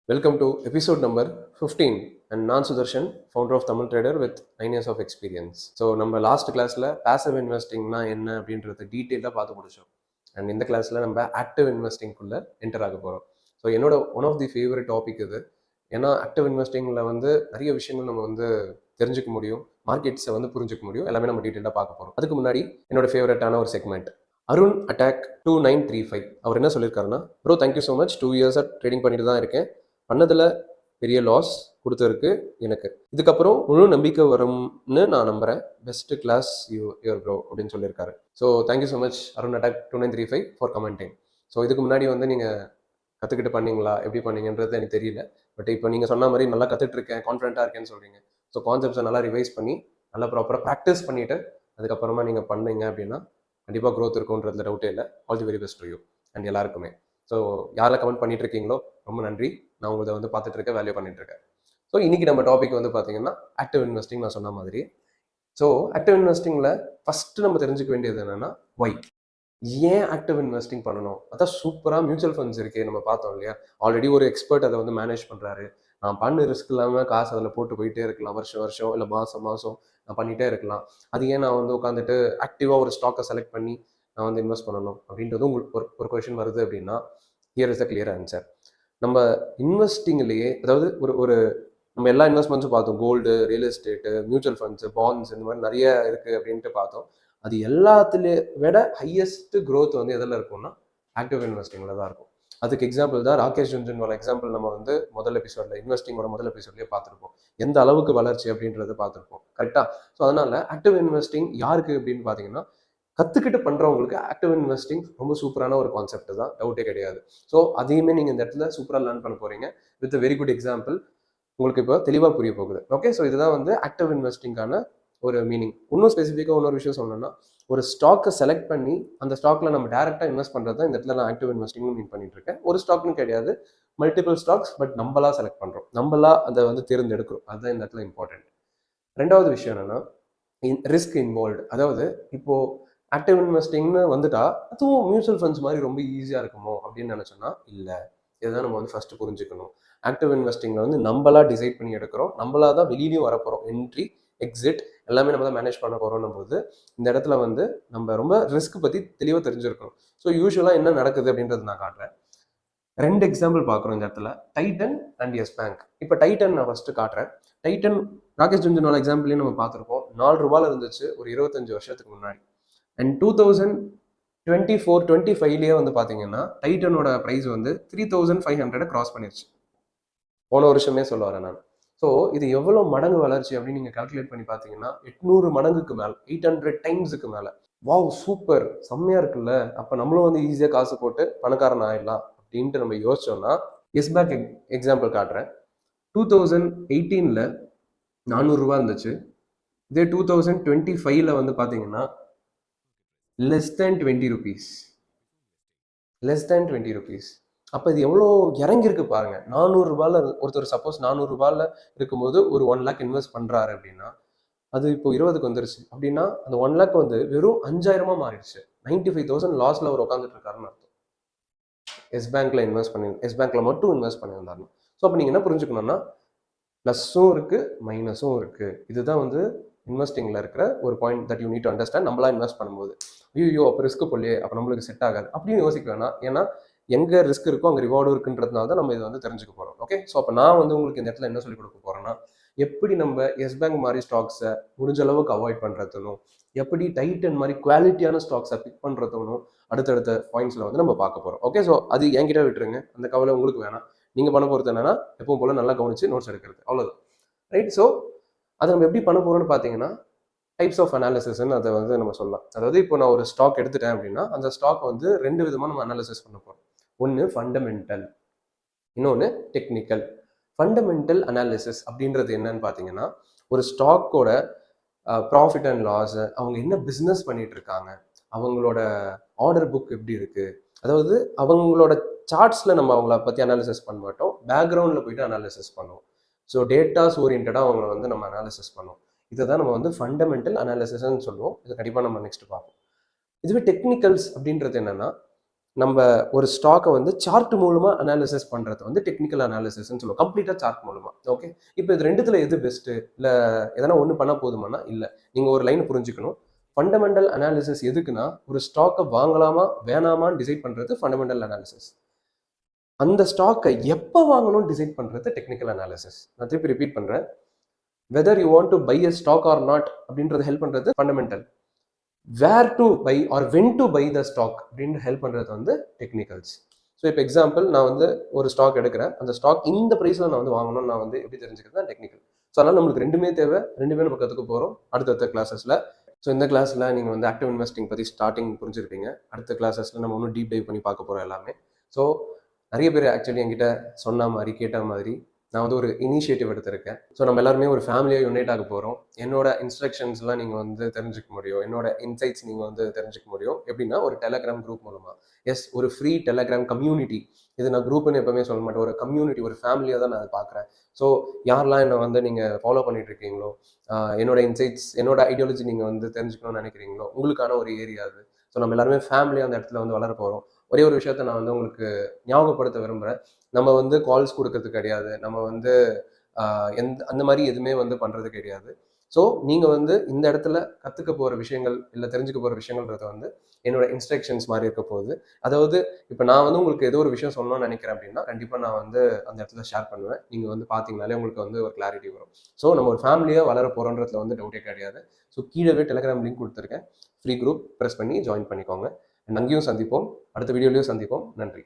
Welcome to episode number 15 and நான் Sudharshan founder of Tamil Trader with 9 years of experience. So நம்ம last கிளாஸில் passive investingனா என்ன அப்படின்றத டீட்டெயிலாக பார்த்து முடிச்சோம். அண்ட் இந்த கிளாஸில் நம்ம ஆக்டிவ் இன்வெஸ்டிங்குள்ளே என்டர் ஆக போகிறோம். ஸோ என்னோட one of the favourite topic இது. ஏன்னா ஆக்டிவ் இன்வெஸ்டிங்கில் வந்து நிறைய விஷயங்கள் நம்ம வந்து தெரிஞ்சுக்க முடியும், மார்க்கெட்ஸை வந்து புரிஞ்சுக்க முடியும், எல்லாமே நம்ம டீட்டெயிலாக பார்க்க போகிறோம். அதுக்கு முன்னாடி என்னோட ஃபேவரட்டான ஒரு செக்மெண்ட் அருண் அட்டாக் 2935 அவர் என்ன சொல்லியிருக்காருன்னா, ப்ரோ தேங்க்யூ ஸோ மச், 2 இயர்ஸாக ட்ரேடிங் பண்ணிட்டு தான் இருக்கேன், பண்ணதில் பெரிய லாஸ் கொடுத்துருக்கு எனக்கு, இதுக்கப்புறம் முழு நம்பிக்கை வரும்னு நான் நம்புகிறேன், பெஸ்ட் கிளாஸ் யுவர் ப்ரோ அப்படின்னு சொல்லியிருக்காரு. So thank you so much Arun attack 2935 for commenting. So இதுக்கு முன்னாடி வந்து நீங்கள் கற்றுக்கிட்டு பண்ணீங்களா, எப்படி பண்ணீங்கன்றது எனக்கு தெரியல. பட் இப்போ நீங்கள் சொன்ன மாதிரி நல்லா கற்றுட்ருக்கேன், கான்ஃபிடென்ட்டாக இருக்கேன்னு சொல்கிறீங்க. ஸோ கான்செப்ட்ஸை நல்லா ரிவைஸ் பண்ணி நல்லா ப்ராப்பராக ப்ராக்டிஸ் பண்ணிவிட்டு அதுக்கப்புறமா நீங்கள் பண்ணீங்க அப்படின்னா கண்டிப்பாக க்ரோத் இருக்கும்ன்றதுல டவுட்டே இல்லை. All the very best to you and எல்லாருக்குமே. ஸோ யாரெல்லாம் கமெண்ட் பண்ணிட்டு இருக்கீங்களோ ரொம்ப நன்றி, நான் உங்களை வந்து பார்த்துட்டு இருக்கேன், வேல்யூ பண்ணிட்டு இருக்கேன். ஸோ இன்னைக்கு நம்ம டாபிக் வந்து பார்த்தீங்கன்னா ஆக்டிவ் இன்வெஸ்டிங். நான் சொன்ன மாதிரி ஸோ ஆக்டிவ் இன்வெஸ்டிங்கில் ஃபஸ்ட்டு நம்ம தெரிஞ்சுக்க வேண்டியது என்னென்னா ஒய், ஏன் ஆக்டிவ் இன்வெஸ்டிங் பண்ணணும். அதான் சூப்பராக மியூச்சுவல் ஃபண்ட்ஸ் இருக்குது, நம்ம பார்த்தோம் இல்லையா, ஆல்ரெடி ஒரு எக்ஸ்பர்ட் அதை வந்து மேனேஜ் பண்ணுறாரு. நான் பண்ண ரிஸ்க் இல்லாமல் காசு அதில் போட்டு போயிட்டே இருக்கலாம், வருஷம் வருஷம் இல்லை மாதம் மாதம் நான் பண்ணிகிட்டே இருக்கலாம். அது ஏன் நான் வந்து உட்காந்துட்டு ஆக்டிவாக ஒரு ஸ்டாக்கை செலக்ட் பண்ணி நான் வந்து இன்வெஸ்ட் பண்ணணும் அப்படின்றது உங்களுக்கு ஒரு கொஷின் வருது அப்படின்னா, here is a clear answer. நம்ம இன்வெஸ்டிங்லேயே, அதாவது ஒரு ஒரு நம்ம எல்லா இன்வெஸ்ட்மெண்ட்ஸும் பார்த்தோம், gold, real estate, mutual funds, bonds, இந்த மாதிரி நிறைய இருக்குது அப்படின்ட்டு பார்த்தோம். அது எல்லாத்துலேயே விட ஹையஸ்ட் க்ரோத் வந்து எதில் இருக்கும்னா ஆக்டிவ் இன்வெஸ்டிங்கில் தான் இருக்கும். அதுக்கு எக்ஸாம்பிள் தான் ராகேஷ் ஜுன்ஜுன்வாலா எக்ஸாம்பிள் நம்ம வந்து முதல் எபிசோடில், இன்வெஸ்டிங்கோட முதல் எபிசோட்லேயே பார்த்துருப்போம், எந்த அளவுக்கு வளர்ச்சி அப்படின்றத பார்த்துருப்போம், கரெக்டாக. ஸோ அதனால் ஆக்டிவ் இன்வெஸ்டிங் யாருக்கு அப்படின்னு பார்த்தீங்கன்னா, கற்றுக்கிட்டு பண்ணுறவங்களுக்கு ஆக்டிவ் இன்வெஸ்டிங் ரொம்ப சூப்பரான ஒரு கான்செப்ட் தான், டவுட்டே கிடையாது. ஸோ அதையுமே நீங்கள் இந்த இடத்துல சூப்பராக லேர்ன் பண்ண போகிறீங்க வித் வெரி குட் எக்ஸாம்பிள். உங்களுக்கு இப்போ தெளிவாக புரிய போகுது. ஓகே, ஸோ இதுதான் வந்து ஆக்டிவ் இன்வெஸ்டிங்கான ஒரு மீனிங். இன்னும் ஸ்பெசிஃபிக்காக இன்னொரு விஷயம் சொல்லணும்னா, ஒரு ஸ்டாக்கை செலக்ட் பண்ணி அந்த ஸ்டாக்கில் நம்ம டேரெக்டாக இன்வெஸ்ட் பண்ணுறது தான் இந்த இடத்துல நான் ஆக்டிவ் இன்வெஸ்டிங்னு மீன் பண்ணிட்டு இருக்கேன். ஒரு ஸ்டாக்னு கிடையாது, மல்டிபிள் ஸ்டாக்ஸ், பட் நம்மளா செலக்ட் பண்ணுறோம், நம்மளா அதை வந்து தேர்ந்தெடுக்கிறோம், அதுதான் இந்த இடத்துல இம்பார்ட்டன்ட். ரெண்டாவது விஷயம் என்னன்னா, ரிஸ்க் இன்வால்வ்டு. அதாவது இப்போது ஆக்டிவ் இன்வெஸ்டிங்னு வந்துட்டா அதுவும் மியூச்சுவல் ஃபண்ட்ஸ் மாதிரி ரொம்ப ஈஸியாக இருக்குமோ அப்படின்னு நினச்சோன்னா இல்லை. இதுதான் நம்ம வந்து ஃபஸ்ட்டு புரிஞ்சுக்கணும். ஆக்டிவ் இன்வெஸ்டிங்கில் வந்து நம்மளா டிசைட் பண்ணி எடுக்கிறோம், நம்மளா தான் வெளியிலையும் வரப்போகிறோம், என்ட்ரி எக்ஸிட் எல்லாமே நம்ம தான் மேனேஜ் பண்ண போகிறோம் போது இந்த இடத்துல வந்து நம்ம ரொம்ப ரிஸ்க் பற்றி தெளிவாக தெரிஞ்சிருக்கணும். ஸோ யூஸ்வலாக என்ன நடக்குது அப்படின்றது நான் காட்டுறேன். 2 எக்ஸாம்பிள் பார்க்குறோம் இந்த இடத்துல, டைட்டன் அண்ட் எஸ் பேங்க். இப்போ டைட்டன் நான் ஃபஸ்ட்டு காட்டுறேன். டைட்டன் ராகேஷ் ஜுன்ஜுன்வாலா எக்ஸாம்பிளையும் நம்ம பார்த்துருப்போம், 4 ரூபாயில் இருந்துச்சு ஒரு 25 வருஷத்துக்கு முன்னாடி. அண்ட் 2024-25 வந்து பார்த்தீங்கன்னா டைட்டனோட ப்ரைஸ் வந்து 3500 கிராஸ் பண்ணிருச்சு, போன வருஷமே சொல்ல வரேன் நான். ஸோ இது எவ்வளோ மடங்கு வளர்ச்சி அப்படின்னு நீங்கள் கால்குலேட் பண்ணி பார்த்தீங்கன்னா 800 மடங்குக்கு மேலே, 800 டைம்ஸுக்கு மேலே. வாவ், சூப்பர், செம்மையாக இருக்குல்ல. அப்போ நம்மளும் வந்து ஈஸியாக காசு போட்டு பணக்காரன் ஆயிடலாம் அப்படின்ட்டு நம்ம யோசிச்சோம்னா, எஸ் பேங்க் எக்ஸாம்பிள் காட்டுறேன். 2018 400 இருந்துச்சு. இதே 2025 வந்து பார்த்தீங்கன்னா less than 20 rupees. less than 20 rupees. அப்போ இது எவ்வளோ இறங்கியிருக்கு பாருங்க. 400 ரூபாயில் ஒருத்தர் சப்போஸ் 400 ரூபாயில் இருக்கும்போது ஒரு 1 lakh இன்வெஸ்ட் பண்ணுறாரு அப்படின்னா, அது இப்போ 20க்கு வந்துருச்சு அப்படின்னா அந்த 1 lakh வந்து வெறும் 5000 மாறிடுச்சு. 95,000 லாஸில் அவர் உட்காந்துட்டு இருக்காருன்னு அர்த்தம். எஸ் பேங்க்ல இன்வெஸ்ட் பண்ணி, எஸ் பேங்க்ல மட்டும் இன்வெஸ்ட் பண்ணியிருந்தாருன்னு. ஸோ அப்போ நீங்கள் என்ன புரிஞ்சுக்கணும்னா, ப்ளஸ்ஸும் இருக்குது மைனஸும் இருக்குது. இதுதான் வந்து இன்வெஸ்டிங்கில் இருக்கிற ஒரு point that you need to understand. நம்மளா இன்வெஸ்ட் பண்ணும்போது ஐயோ அப்போ ரிஸ்க் போலையே, அப்போ நம்மளுக்கு செட் ஆகாது அப்படின்னு யோசிக்க வேணாம். ஏன்னா எங்கே ரிஸ்க் இருக்கோ அங்கே ரிவார்டும் இருக்குன்றதுனால தான் நம்ம இதை வந்து தெரிஞ்சுக்க போகிறோம். ஓகே, ஸோ அப்போ நான் வந்து உங்களுக்கு இந்த இடத்துல என்ன சொல்லிக் கொடுக்க போகிறேன்னா, எப்படி நம்ம எஸ் பேங்க் மாதிரி ஸ்டாக்ஸை முடிஞ்ச அளவுக்கு அவாய்ட் பண்ணுறதுனும், எப்படி டைட்டன் மாதிரி குவாலிட்டியான ஸ்டாக்ஸை பிக் பண்ணுறதுனும் அடுத்தடுத்த பாயிண்ட்ஸில் வந்து நம்ம பார்க்க போகிறோம். ஓகே, ஸோ அது என்கிட்ட விட்டுருங்க, அந்த கவலை உங்களுக்கு வேணாம். நீங்கள் பண்ண போகிறது என்னன்னா, எப்பவும் போல் நல்லா கவனிச்சு நோட்ஸ் எடுக்கிறது, அவ்வளோதான். ரைட். ஸோ அதை நம்ம எப்படி பண்ண போகிறோம்னு பார்த்தீங்கன்னா, டைப்ஸ் ஆஃப் அனாலிசிஸ்ன்னு அதை வந்து நம்ம சொல்லலாம். அதாவது இப்போ நான் ஒரு ஸ்டாக் எடுத்துட்டேன் அப்படின்னா அந்த ஸ்டாக் வந்து 2 விதமாக நம்ம அனாலிசிஸ் பண்ண போகிறோம். ஒன்று ஃபண்டமெண்டல், இன்னொன்று டெக்னிக்கல். ஃபண்டமெண்டல் அனாலிசிஸ் அப்படின்றது என்னன்னு பார்த்தீங்கன்னா, ஒரு ஸ்டாக்கோட ப்ராஃபிட் அண்ட் லாஸ், அவங்க என்ன பிஸ்னஸ் பண்ணிட்டு இருக்காங்க, அவங்களோட ஆர்டர் புக் எப்படி இருக்கு, அதாவது அவங்களோட சார்ட்ஸில் நம்ம அவங்கள பற்றி அனாலிசிஸ் பண்ண மாட்டோம், பேக்ரவுண்டில் போயிட்டு அனாலிசிஸ் பண்ணுவோம். ஸோ டேட்டாஸ் ஓரியன்டாக அவங்கள வந்து நம்ம அனாலிசிஸ் பண்ணுவோம். இதை தான் நம்ம வந்து ஃபண்டமெண்டல் அனாலிசிஸ்ன்னு சொல்லுவோம். இதை கண்டிப்பாக நம்ம நெக்ஸ்ட் பார்ப்போம். இதுவே டெக்னிக்கல்ஸ் அப்படின்றது என்னன்னா, நம்ம ஒரு ஸ்டாக்கை வந்து சார்ட் மூலமா அனாலிசிஸ் பண்றது வந்து டெக்னிக்கல் அனாலிசிஸ்ன்னு சொல்லுவோம். கம்ப்ளீட்டா சார்ட் மூலமா. ஓகே. இப்போ இது ரெண்டுத்துல எது பெஸ்ட்? இல்ல எதனா ஒண்ணு பண்ணா போதுமானா இல்ல. நீங்க ஒரு லைன் புரிஞ்சுக்கணும். ஃபண்டமெண்டல் அனாலிசிஸ் எதுக்குன்னா ஒரு ஸ்டாக்கை வாங்கலாமா வேணாமான்னு டிசைட் பண்றது ஃபண்டமெண்டல் அனாலிசிஸ். அந்த ஸ்டாக்கை எப்போ வாங்கணும்னு டிசைட் பண்றது டெக்னிக்கல் அனாலிசிஸ். நான் திருப்பி ரிப்பீட் பண்றேன். Whether you want to buy a stock or not அப்படின்றது ஹெல்ப் பண்றது fundamental. Where to buy or when to buy the stock அப்படின்னு ஹெல்ப் பண்ணுறது வந்து டெக்னிக்கல்ஸ். ஸோ இப்போ எக்ஸாம்பிள் நான் வந்து ஒரு ஸ்டாக் எடுக்கிறேன். அந்த ஸ்டாக் இந்த ப்ரைஸில் நான் வந்து வாங்கணும்னு நான் வந்து எப்படி தெரிஞ்சுக்கிறது தான் டெக்னிக்கல். ஸோ அதனால் நம்மளுக்கு ரெண்டுமே தேவை. ரெண்டுமே நம்ம கற்றுக்க போகிறோம் அடுத்தடுத்த கிளாஸஸில். ஸோ இந்த கிளாஸில் நீங்கள் வந்து ஆக்டிவ் இன்வெஸ்டிங் பற்றி ஸ்டார்டிங் புரிஞ்சிருப்பீங்க. அடுத்த கிளாஸஸில் நம்ம இன்னும் டீப் டைவ் பண்ணி பார்க்க போகிறோம் எல்லாமே. ஸோ நிறைய பேர் ஆக்சுவலி என்கிட்ட சொன்ன மாதிரி கேட்ட மாதிரி நான் வந்து ஒரு இனிஷியேட்டிவ் எடுத்திருக்கேன். ஸோ நம்ம எல்லாருமே ஒரு ஃபேமிலியாக யுனைட் ஆக போகிறோம். என்னோட இன்ஸ்ட்ரக்ஷன்ஸ்லாம் நீங்கள் வந்து தெரிஞ்சுக்க முடியும். என்னோட இன்சைட்ஸ் நீங்கள் வந்து தெரிஞ்சுக்க முடியும். எப்படின்னா ஒரு டெலகிராம் குரூப் மூலமாக. எஸ், ஒரு ஃப்ரீ டெலகிராம் கம்யூனிட்டி. இது நான் குரூப்னு எப்பவுமே சொல்ல மாட்டேன். ஒரு கம்யூனிட்டி, ஒரு ஃபேமிலியாக தான் நான் அதை பார்க்குறேன். ஸோ யாரெல்லாம் என்னை வந்து நீங்கள் ஃபாலோ பண்ணிட்டு இருக்கீங்களோ, என்னோட இன்சைட்ஸ், என்னோட ஐடியாலஜி நீங்கள் வந்து தெரிஞ்சுக்கணும்னு நினைக்கிறீங்களோ, உங்களுக்கான ஒரு ஏரியா அது. ஸோ நம்ம எல்லாருமே ஃபேமிலியாக அந்த இடத்துல வந்து வளர போகிறோம். ஒரே ஒரு விஷயத்த நான் வந்து உங்களுக்கு ஞாபகப்படுத்த விரும்புகிறேன். நம்ம வந்து கால்ஸ் கொடுக்கறது கிடையாது. நம்ம வந்து அந்த மாதிரி எதுவுமே வந்து பண்ணுறது கிடையாது. ஸோ நீங்கள் வந்து இந்த இடத்துல கற்றுக்க போகிற விஷயங்கள் இல்லை தெரிஞ்சுக்க போகிற விஷயங்கள்ன்றது வந்து என்னோட இன்ஸ்ட்ரக்ஷன்ஸ் மாதிரி இருக்க போகுது. அதாவது இப்போ நான் வந்து உங்களுக்கு ஏதோ ஒரு விஷயம் சொல்லணும்னு நினைக்கிறேன் அப்படின்னா கண்டிப்பாக நான் வந்து அந்த இடத்துல ஷேர் பண்ணுவேன். நீங்கள் வந்து பார்த்தீங்கனாலே உங்களுக்கு வந்து ஒரு கிளாரிட்டி வரும். ஸோ நம்ம ஒரு ஃபேமிலியாக வளர போகிறோன்றதுல வந்து டவுட்டே கிடையாது. ஸோ கீழே டெலிகிராம் லிங்க் கொடுத்துருக்கேன். ஃப்ரீ குரூப் ப்ரெஸ் பண்ணி ஜாயின் பண்ணிக்கோங்க. அங்கேயும் சந்திப்போம். அடுத்த வீடியோலையும் சந்திப்போம். நன்றி.